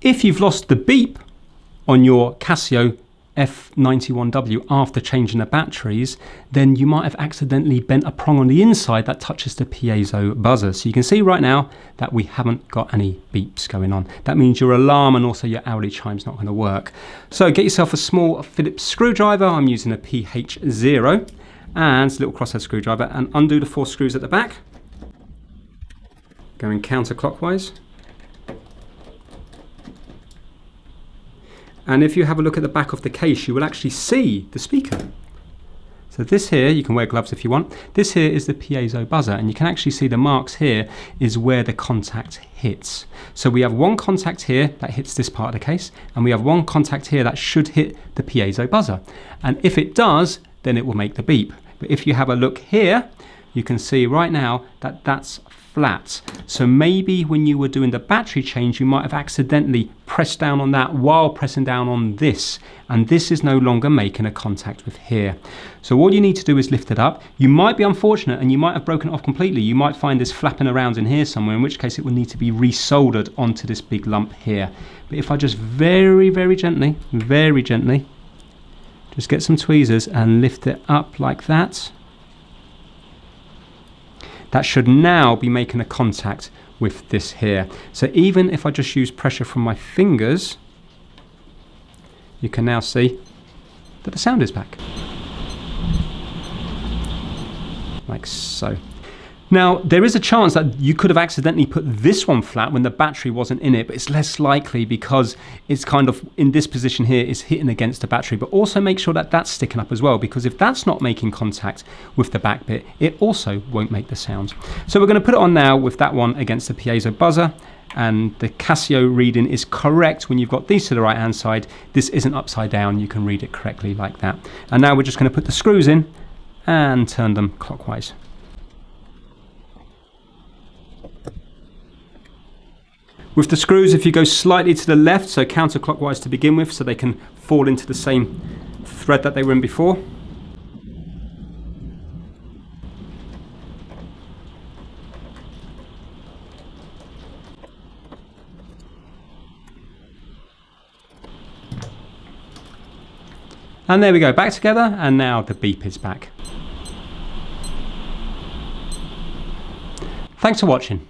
If you've lost the beep on your Casio F91W after changing the batteries, then you might have accidentally bent a prong on the inside that touches the piezo buzzer. So you can see right now that we haven't got any beeps going on. That means your alarm and also your hourly chime's not going to work. So get yourself a small Phillips screwdriver. I'm using a PH0 and a little crosshead screwdriver, and undo the 4 screws at the back, going counterclockwise. And if you have a look at the back of the case, you will actually see the speaker. So this here, you can wear gloves if you want. This here is the piezo buzzer, and you can actually see the marks here is where the contact hits. So we have one contact here that hits this part of the case, and we have one contact here that should hit the piezo buzzer. And if it does, then it will make the beep. But if you have a look here, you can see right now that that's flat. So maybe when you were doing the battery change, you might have accidentally pressed down on that while pressing down on this, and this is no longer making a contact with here. So all you need to do is lift it up. You might be unfortunate and you might have broken it off completely. You might find this flapping around in here somewhere, in which case it will need to be resoldered onto this big lump here. But if I just very gently just get some tweezers and lift it up like that, that should now be making a contact with this here. So even if I just use pressure from my fingers, you can now see that the sound is back. Like so. Now, there is a chance that you could have accidentally put this one flat when the battery wasn't in it, but it's less likely because it's kind of in this position here, it's hitting against the battery. But also make sure that that's sticking up as well, because if that's not making contact with the back bit, it also won't make the sound. So we're going to put it on now with that one against the piezo buzzer, and the Casio reading is correct when you've got these to the right hand side. This isn't upside down, you can read it correctly like that. And now we're just going to put the screws in and turn them clockwise. With the screws, if you go slightly to the left, so counterclockwise to begin with, so they can fall into the same thread that they were in before. And there we go, back together, and now the beep is back. Thanks for watching.